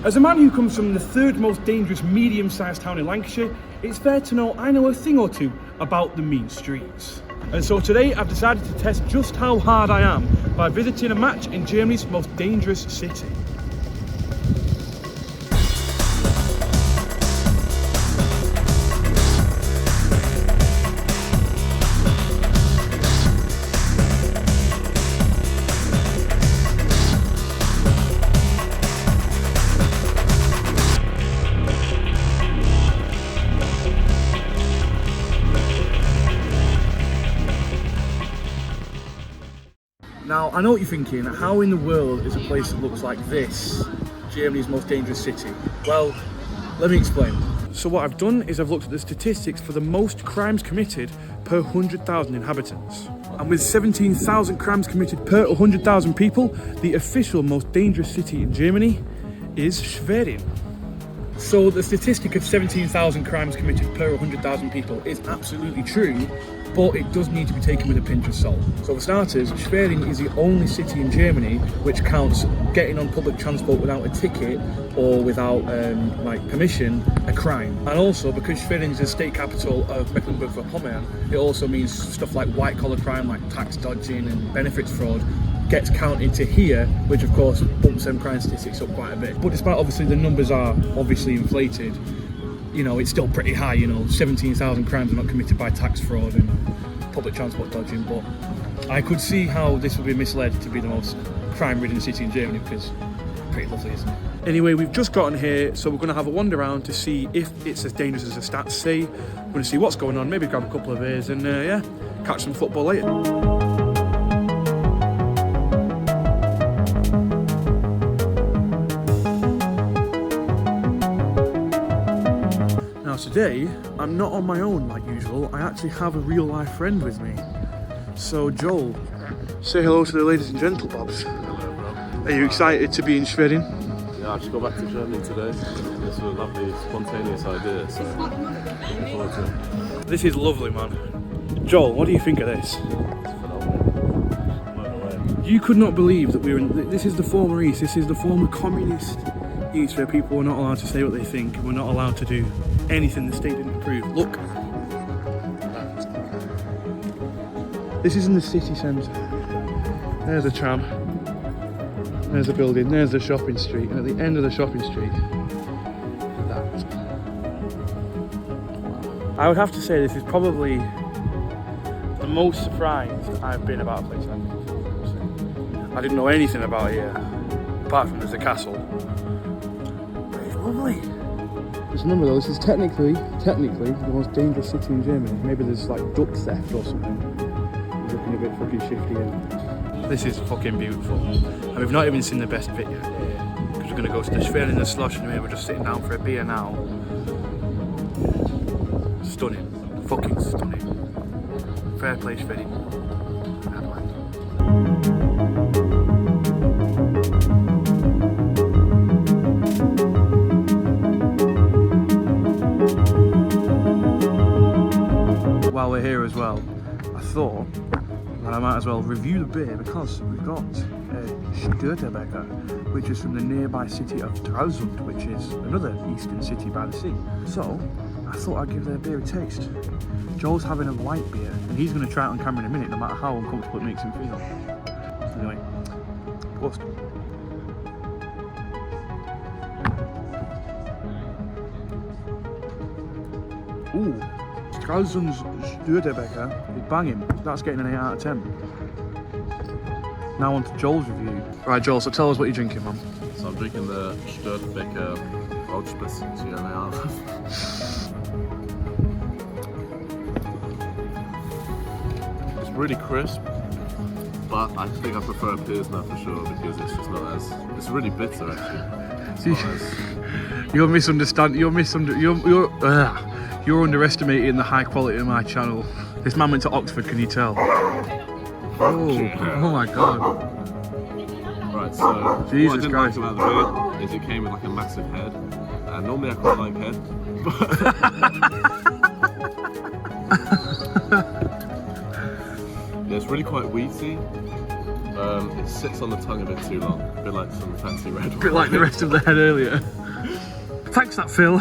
As a man who comes from the third most dangerous medium-sized town in Lancashire, it's fair to know I know a thing or two about the mean streets. And so today I've decided to test just how hard I am by visiting a match in Germany's most dangerous city. Now, I know what you're thinking, how in the world is a place that looks like this Germany's most dangerous city? Well, let me explain. So what I've done is I've looked at the statistics for the most crimes committed per 100,000 inhabitants. And with 17,000 crimes committed per 100,000 people, the official most dangerous city in Germany is Schwerin. So the statistic of 17,000 crimes committed per 100,000 people is absolutely true, but it does need to be taken with a pinch of salt. So for starters, Schwerin is the only city in Germany which counts getting on public transport without a ticket or without permission a crime. And also, because Schwerin is the state capital of Mecklenburg-Vorpommern, it also means stuff like white collar crime like tax dodging and benefits fraud gets counted to here, which of course bumps them crime statistics up quite a bit. But despite obviously the numbers are obviously inflated, you know, it's still pretty high. You know, 17,000 crimes are not committed by tax fraud and public transport dodging, but I could see how this would be misled to be the most crime-ridden city in Germany, because it's pretty lovely, isn't it? Anyway, we've just gotten here, so we're going to have a wander around to see if it's as dangerous as the stats say. We're going to see what's going on, maybe grab a couple of beers and yeah, catch some football later. Today, I'm not on my own like usual. I actually have a real life friend with me. So Joel, say hello to the ladies and gentlebobs. Hello, bro. Are you excited to be in Schwerin? Yeah, I just got back to Germany today. This was a lovely, spontaneous idea, so looking forward to it. This is lovely, man. Joel, what do you think of this? It's phenomenal. Blown away. You could not believe that we're in. This is the former East. This is the former communist East, where people are not allowed to say what they think. We're not allowed to do anything the state didn't approve. Look, this is in the city centre. There's a tram, there's a building, there's the shopping street, and at the end of the shopping street, that. I would have to say this is probably the most surprised I've been about a place like this. I didn't know anything about it here, apart from there's a castle. But it's lovely. Just remember though, this is technically the most dangerous city in Germany. Maybe there's like duck theft or something. It's looking a bit fucking shifty in. This is fucking beautiful. And we've not even seen the best bit yet. Because we're going to go to the Schwerin the Schloss and we're just sitting down for a beer now. Stunning. Fucking stunning. Fair play Schwerin. While we're here as well, I thought that I might as well review the beer because we've got Störtebeker, which is from the nearby city of Stralsund, which is another eastern city by the sea. So I thought I'd give their beer a taste. Joel's having a light beer and he's going to try it on camera in a minute, no matter how uncomfortable it makes him feel. Anyway, Prost. Ooh. Stralsund's Störtebeker is banging. That's getting an 8 out of 10. Now on to Joel's review. Right, Joel, so tell us what you're drinking, man. So I'm drinking the Störtebeker Rauchspitz GNR. It's really crisp, but I think I prefer a Pilsner for sure because it's just not as... It's really bitter actually. You're underestimating the high quality of my channel. This man went to Oxford, can you tell? Oh my god. Right, so Jesus what I didn't Christ. like about the beer is it came with like a massive head. And normally I quite like head, but yeah, it's really quite wheaty. It sits on the tongue a bit too long, a bit like some fancy red wine. A bit like the rest of the head earlier. Thanks for that, Phil.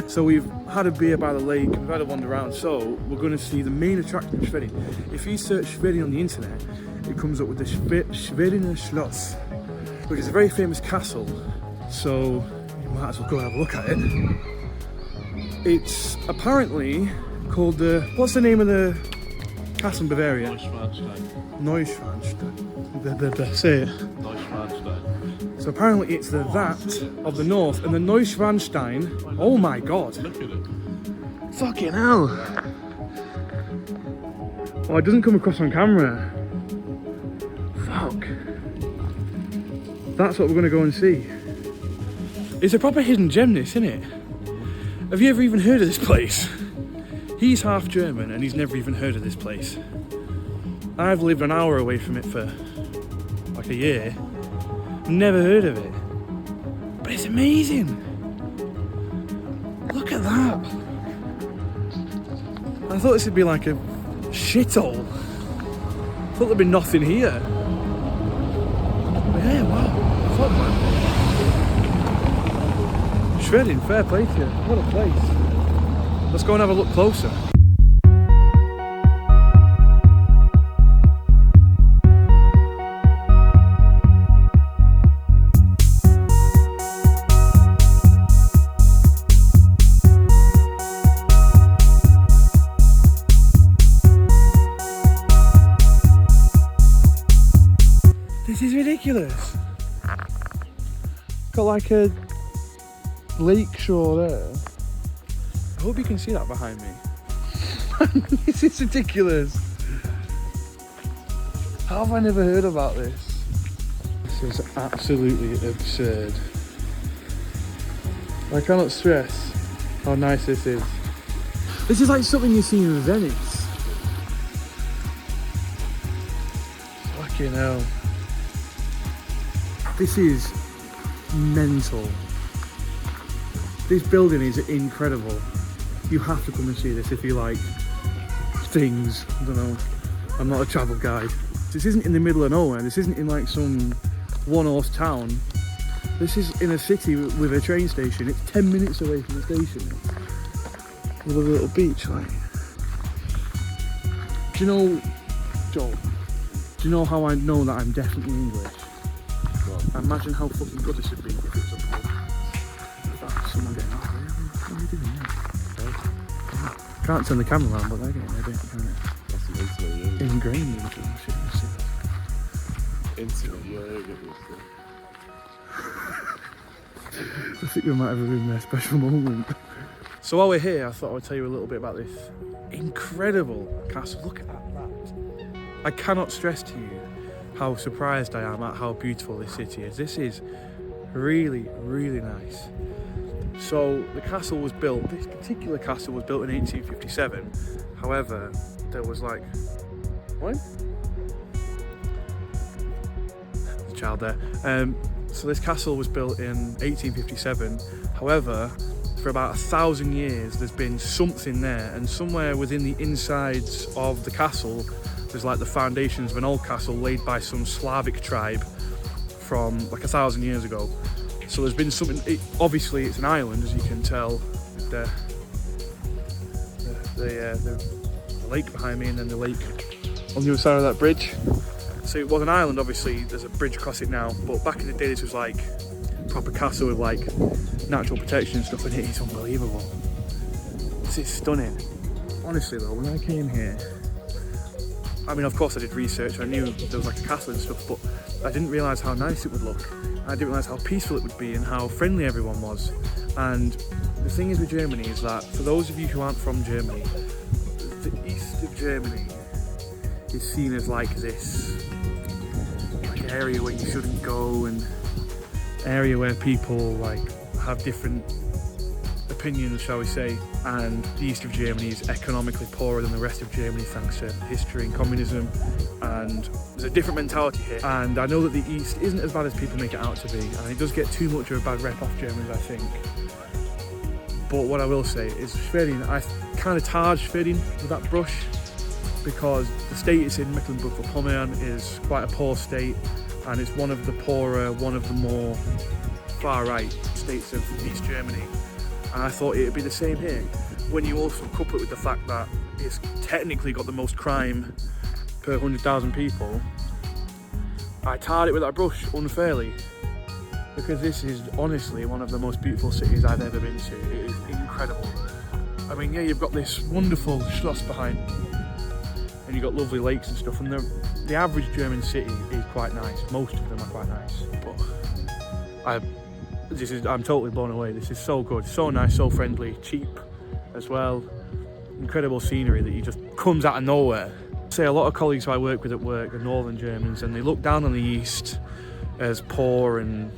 So we've had a beer by the lake and we've had a wander around, so we're going to see the main attraction of Schwerin. If you search Schwerin on the internet, it comes up with the Schweriner Schloss, which is a very famous castle, so you might as well go and have a look at it. It's apparently called the... What's the name of the castle in Bavaria? Neuschwanstein. Say it. Neuschwanstein. So apparently it's the that of the north, and the Neuschwanstein, oh my god. Look at it. Fucking hell. Oh, it doesn't come across on camera. Fuck. That's what we're going to go and see. It's a proper hidden gem, this, isn't it? Have you ever even heard of this place? He's half German and he's never even heard of this place. I've lived an hour away from it for like a year. Never heard of it. But it's amazing. Look at that. I thought this would be like a shithole. I thought there'd be nothing here. But yeah, wow. Fuck, man. Schwerin, fair play to you. What a place. Let's go and have a look closer. This is ridiculous. Got like a lake shore there. I hope you can see that behind me. This is ridiculous. How have I never heard about this? This is absolutely absurd. I cannot stress how nice this is. This is like something you see in Venice. Fucking hell. This is mental. This building is incredible. You have to come and see this if you like things. I don't know. I'm not a travel guide. This isn't in the middle of nowhere. This isn't in like some one-horse town. This is in a city with a train station. It's 10 minutes away from the station. With a little beach, like. Do you know, Joel? Do you know how I know that I'm definitely English? Imagine how fucking good this would be if it was a pub. Someone getting out there. What are you doing here? Can't turn the camera around, but they're getting there, can't it? That's some intimate yoga. Ingrained into them, shit. Intimate yoga. I think we might have ruined their special moment. So while we're here, I thought I would tell you a little bit about this incredible castle. Look at that. I cannot stress to you how surprised I am at how beautiful this city is. This is really, really nice. So the castle was built, this particular castle was built in 1857. However, there was like, what? There's a child there. So this castle was built in 1857. However, for about 1,000 years, there's been something there, and somewhere within the insides of the castle, there's like the foundations of an old castle laid by some Slavic tribe from like 1,000 years ago. So there's been something, obviously it's an island, as you can tell, the lake behind me and then the lake on the other side of that bridge. So it was an island, obviously there's a bridge across it now, but back in the day this was like a proper castle with like natural protection and stuff, and it is unbelievable. This is stunning. Honestly though, when I came here, I mean, of course I did research, I knew there was like a castle and stuff, but I didn't realise how nice it would look. I didn't realise how peaceful it would be and how friendly everyone was. And the thing is with Germany is that, for those of you who aren't from Germany, the east of Germany is seen as like this like area where you shouldn't go, and area where people like have different opinions, shall we say, and the east of Germany is economically poorer than the rest of Germany thanks to history and communism, and there's a different mentality here. And I know that the east isn't as bad as people make it out to be, and it does get too much of a bad rep off Germans, I think. But what I will say is Schwerin, I kind of tarred Schwerin with that brush, because the state it's in, Mecklenburg-Vorpommern, is quite a poor state, and it's one of the poorer, one of the more far-right states of East Germany. And I thought it'd be the same here. When you also couple it with the fact that it's technically got the most crime per 100,000 people, I tarred it with that brush unfairly, because this is honestly one of the most beautiful cities I've ever been to. It is incredible. I mean, yeah, you've got this wonderful Schloss behind, and you've got lovely lakes and stuff, and the average German city is quite nice. Most of them are quite nice, but I'm totally blown away. This is so good, so nice, so friendly, cheap as well. Incredible scenery that just comes out of nowhere. Say a lot of colleagues who I work with at work are northern Germans, and they look down on the east as poor and,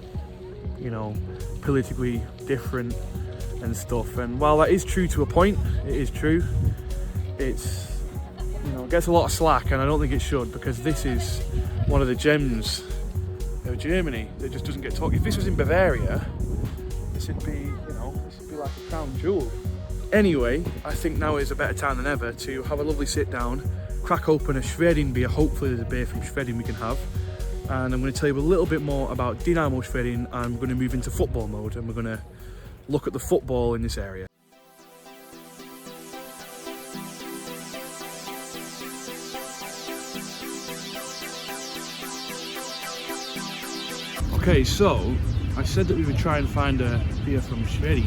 you know, politically different and stuff. And while that is true to a point, it is true, it's, you know, it gets a lot of slack, and I don't think it should, because this is one of the gems of Germany that just doesn't get talked. If this was in Bavaria, this would be, you know, this would be like a crown jewel. Anyway, I think now is a better time than ever to have a lovely sit down, crack open a Schwerin beer. Hopefully there's a beer from Schwerin we can have. And I'm going to tell you a little bit more about Dynamo Schwerin, and I'm going to move into football mode, and we're going to look at the football in this area. Okay, so I said that we would try and find a beer from Schwerin.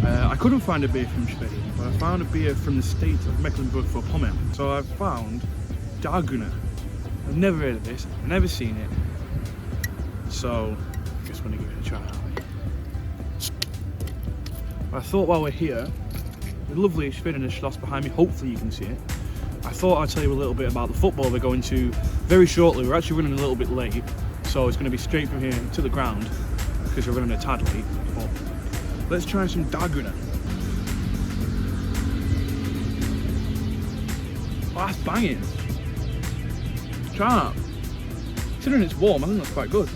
I couldn't find a beer from Schwerin, but I found a beer from the state of Mecklenburg-Vorpommern. So I've found Daguna. I've never heard of this, I've never seen it. So I just want to give it a try. I thought while we're here, the lovely Schwerin Schloss behind me, hopefully you can see it. I thought I'd tell you a little bit about the football we're going to very shortly. We're actually running a little bit late, so it's going to be straight from here to the ground because we're running a tad late. But let's try some Daguna. Oh, that's banging. Try that. Considering it's warm, I think that's quite good.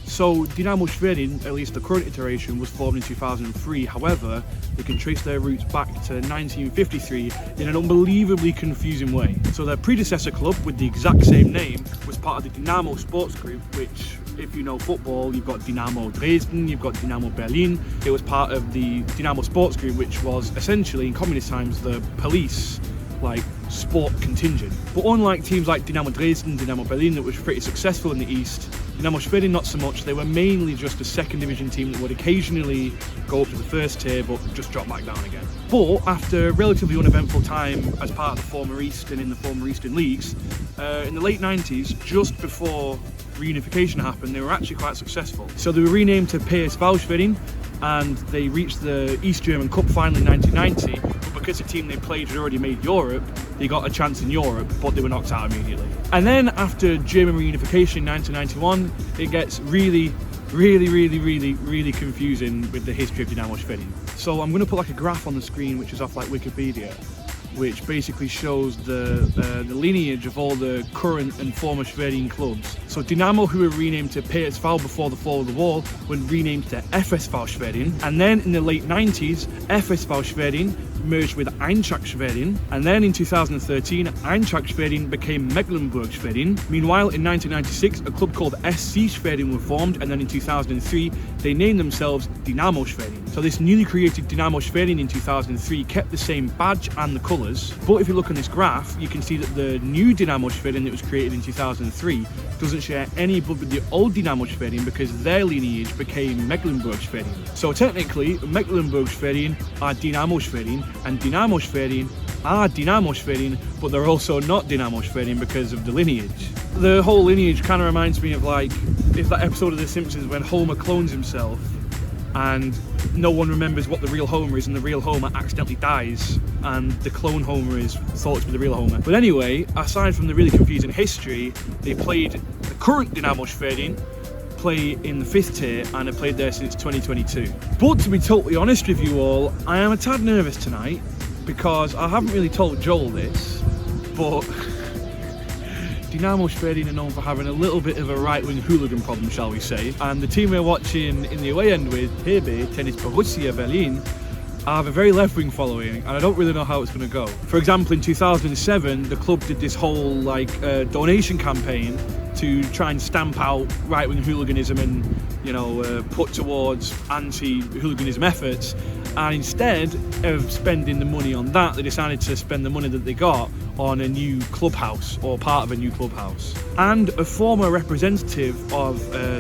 So Dynamo Schwerin, at least the current iteration, was formed in 2003. However, they can trace their roots back to 1953 in an unbelievably confusing way. So their predecessor club with the exact same name was part of the Dynamo Sports Group, which, if you know football, you've got Dynamo Dresden, you've got Dynamo Berlin. It was part of the Dynamo Sports Group, which was essentially in communist times the police, like, sport contingent. But unlike teams like Dynamo Dresden, Dynamo Berlin that was pretty successful in the East, Dynamo Schwerin not so much. They were mainly just a second division team that would occasionally go up to the first tier but just drop back down again. But after a relatively uneventful time as part of the former East and in the former Eastern leagues, in the late 90s, just before reunification happened, they were actually quite successful. So they were renamed to PSV Schwerin, and they reached the East German Cup final in 1990, but because the team they played had already made Europe, they got a chance in Europe, but they were knocked out immediately. And then after German reunification in 1991, it gets really confusing with the history of Dynamo Schwerin. So I'm going to put like a graph on the screen, which is off like Wikipedia, which basically shows the lineage of all the current and former Schwerin clubs. So Dynamo, who were renamed to PSV before the fall of the wall, were renamed to FSV Schwerin. And then in the late 90s, FSV Schwerin merged with Eintracht Schwerin, and then in 2013 Eintracht Schwerin became Mecklenburg Schwerin. Meanwhile, in 1996 a club called SC Schwerin were formed, and then in 2003 they named themselves Dynamo Schwerin. So this newly created Dynamo Schwerin in 2003 kept the same badge and the colours, but if you look on this graph you can see that the new Dynamo Schwerin that was created in 2003 doesn't share any blood with the old Dynamo Schwerin because their lineage became Mecklenburg Schwerin. So technically Mecklenburg Schwerin are Dynamo Schwerin, and Dynamo Schwerin are Dynamo Schwerin, but they're also not Dynamo Schwerin because of the lineage. The whole lineage kind of reminds me of like, if that episode of The Simpsons when Homer clones himself and no one remembers what the real Homer is, and the real Homer accidentally dies and the clone Homer is thought to be the real Homer. But anyway, aside from the really confusing history, they played the current Dynamo Schwerin play in the 5th tier and have played there since 2022. But to be totally honest with you all, I am a tad nervous tonight because I haven't really told Joel this, but Dynamo Schwerin are known for having a little bit of a right-wing hooligan problem, shall we say, and the team we're watching in the away end with, HB Tennis Borussia Berlin, have a very left-wing following, and I don't really know how it's going to go. For example, in 2007, the club did this whole donation campaign to try and stamp out right-wing hooliganism and, you know, put towards anti-hooliganism efforts. And instead of spending the money on that, they decided to spend the money that they got on a new clubhouse, or part of a new clubhouse. And a former representative of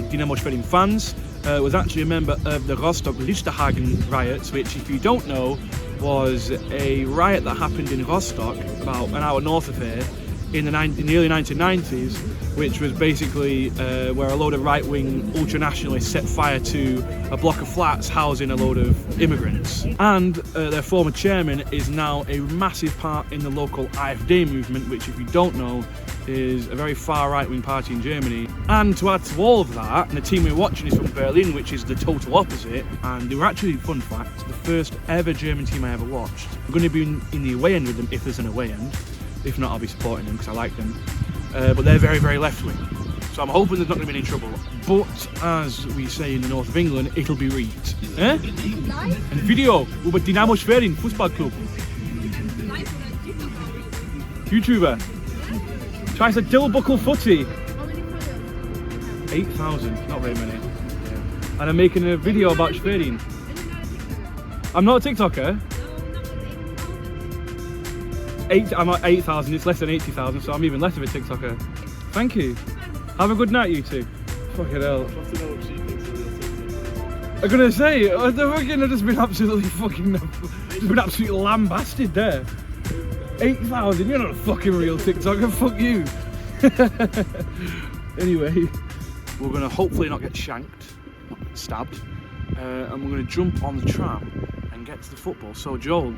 Dynamo Schwerin fans was actually a member of the Rostock-Lichterhagen riots, which, if you don't know, was a riot that happened in Rostock, about an hour north of here, in the early 1990s, which was basically where a load of right-wing ultra-nationalists set fire to a block of flats housing a load of immigrants. And their former chairman is now a massive part in the local AfD movement, which, if you don't know, is a very far right-wing party in Germany. And to add to all of that, the team we're watching is from Berlin, which is the total opposite, and they were actually, fun fact, the first ever German team I ever watched. We're going to be in the away end with them if there's an away end. If not, I'll be supporting them because I like them. But they're very, very left-wing. So I'm hoping there's not going to be any trouble. But as we say in the north of England, it'll be read. Ein Video über Dynamo Schwerin Fußballclub. YouTuber. Tries a Dillbuckle footy. 8,000, not very many. And I'm making a video about Schwerin. I'm not a TikToker. I'm at 8,000, it's less than 80,000, so I'm even less of a TikToker. Thank you. Have a good night, you two. Fucking hell. I'm gonna say, I've just been absolutely lambasted there. 8,000, you're not a fucking real TikToker, fuck you. Anyway, we're gonna hopefully not get shanked, not get stabbed, and we're gonna jump on the tram and get to the football. So Joel,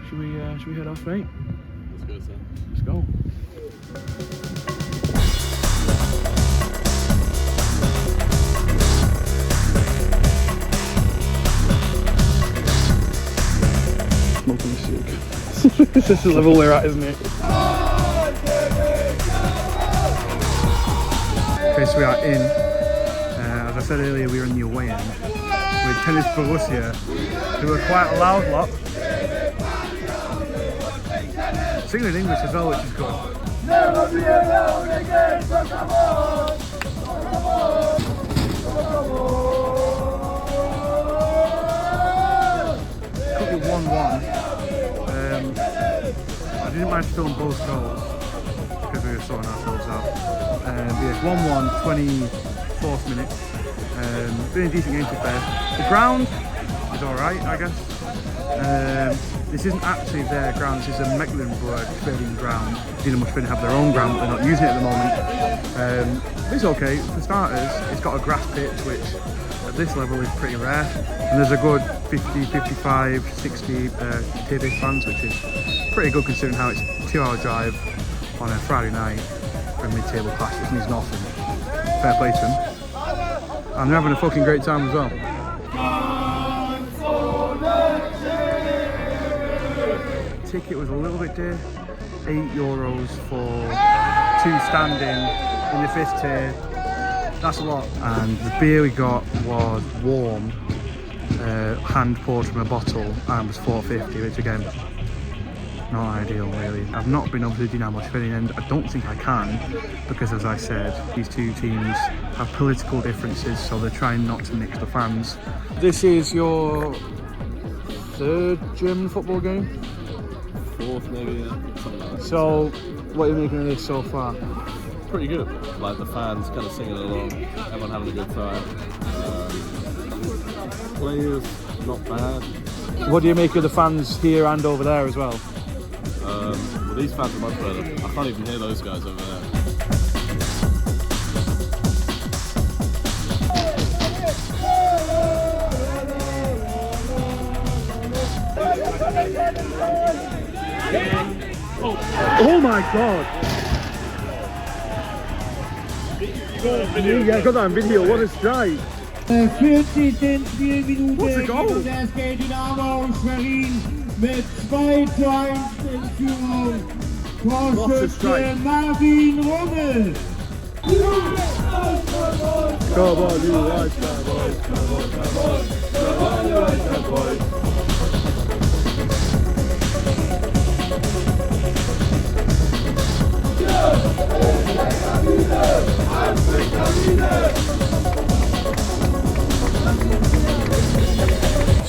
should we head off, mate? Let's go, sir. Let's go. Smoking sick. This is the level we're at, isn't it? Okay, so we are in. As I said earlier, we were in the away end with Tennis Borussia, who are quite a loud lot. Singing in English as well, which is good. Could be 1-1. I didn't manage to film both goals because we were sorting ourselves out. But yes, 1-1, 24th minute. Been a decent game to be fair. The ground is alright, I guess. This isn't actually their ground, this is a Mecklenburg Schwerin ground. Dynamo Schwerin have their own ground, but they're not using it at the moment. It's okay. For starters, it's got a grass pitch, which at this level is pretty rare. And there's a good 50, 55, 60 TV fans, which is pretty good considering how it's a 2-hour drive on a Friday night for a mid-table class, which means nothing. Fair play to them. And they're having a fucking great time as well. Ticket was a little bit dear, €8 for 2 standing in the 5th tier. That's a lot. And the beer we got was warm, hand poured from a bottle, and was $4.50, which again, not ideal really. I've not been over to Dynamo Schwerin, and I don't think I can, because as I said, these two teams have political differences, so they're trying not to mix the fans. This is your 3rd German football game? 4th maybe, yeah. Something like that. So, what are you making of this so far? Pretty good. Like the fans kind of singing along, everyone having a good time. Players, not bad. What do you make of the fans here and over there as well? Well, these fans are much better. I can't even hear those guys over there. Oh my god! Yeah, I got that on video, what a strike! 40. Spielminute What's the goal? und der SK Dynamo Schwerin mit 2:1 in Führung. Torschütze Marvin Rummel. Come on, you white boys! Come on, you white boys!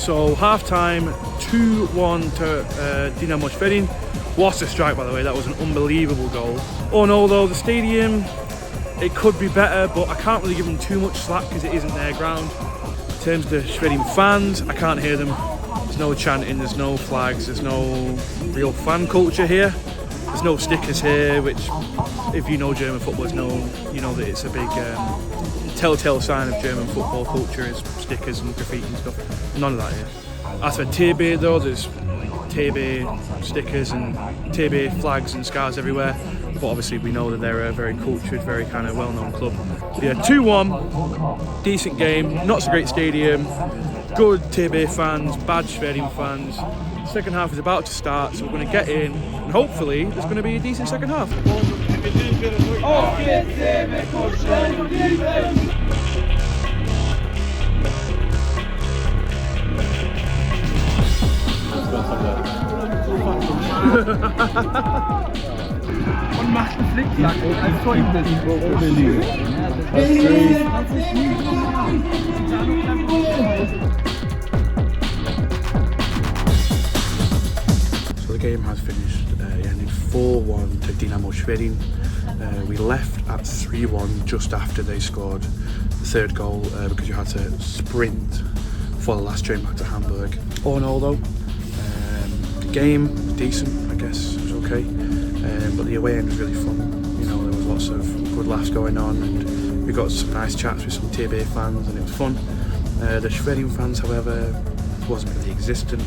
So half time, 2-1 to Dinamo Schwerin. What a strike, by the way. That was an unbelievable goal. Oh no, though, the stadium, it could be better, but I can't really give them too much slack because it isn't their ground. In terms of the Schwerin fans, I can't hear them. There's no chanting, there's no flags, there's no real fan culture here. There's no stickers here, which, if you know German football, you know that it's a big telltale sign of German football culture is stickers and graffiti and stuff. None of that here. As for TB though, there's TB stickers and TB flags and scars everywhere. But obviously we know that they're a very cultured, very kind of well-known club. But yeah, 2-1, decent game, not so great stadium, good TB fans, bad Schwerin fans. Second half is about to start, so we're going to get in, and hopefully there's going to be a decent second half. Und macht einen Flickflack als So the game has finished. It ended 4-1 to Dinamo Schwerin. We left at 3-1 just after they scored the third goal because you had to sprint for the last train back to Hamburg. All in all though, the game was decent, I guess, it was okay. But the away end was really fun. You know, there was lots of good laughs going on, and we got some nice chats with some TB fans, and it was fun. The Schwerin fans, however, wasn't really existent.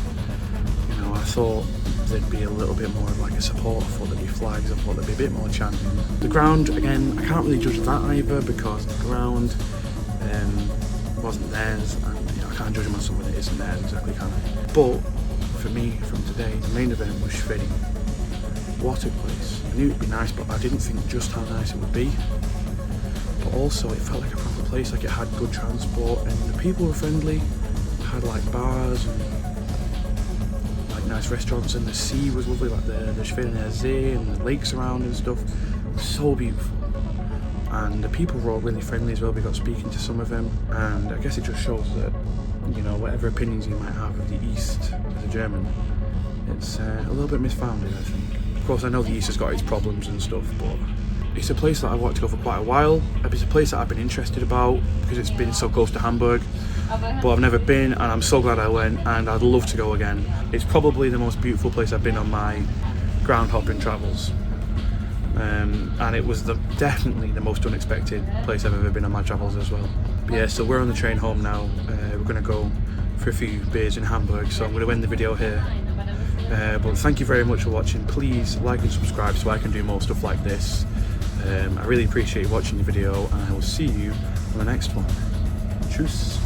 You know, I thought there'd be a little bit more of like a support. I thought there'd be flags. I thought there'd be a bit more chanting. The ground, again, I can't really judge that either because the ground wasn't theirs, and you know, I can't judge them on something that isn't theirs exactly, can I? But for me, from today, the main event was Schwerin. What a place. I knew it'd be nice, but I didn't think just how nice it would be. But also, it felt like a proper place, like it had good transport, and the people were friendly. It had like bars and like nice restaurants, and the sea was lovely, like the Schweriner See and the lakes around and stuff. So beautiful. And the people were all really friendly as well. We got speaking to some of them, and I guess it just shows that, you know, whatever opinions you might have of the East as a German, it's a little bit misfounded, I think. Of course, I know the East has got its problems and stuff, but it's a place that I've wanted to go for quite a while. It's a place that I've been interested about because it's been so close to Hamburg, but I've never been, and I'm so glad I went, and I'd love to go again. It's probably the most beautiful place I've been on my ground hopping travels. And it was definitely the most unexpected place I've ever been on my travels as well. But yeah, so we're on the train home now. We're going to go for a few beers in Hamburg, so I'm going to end the video here. But thank you very much for watching. Please like and subscribe so I can do more stuff like this. I really appreciate you watching the video, and I will see you on the next one. Tschüss.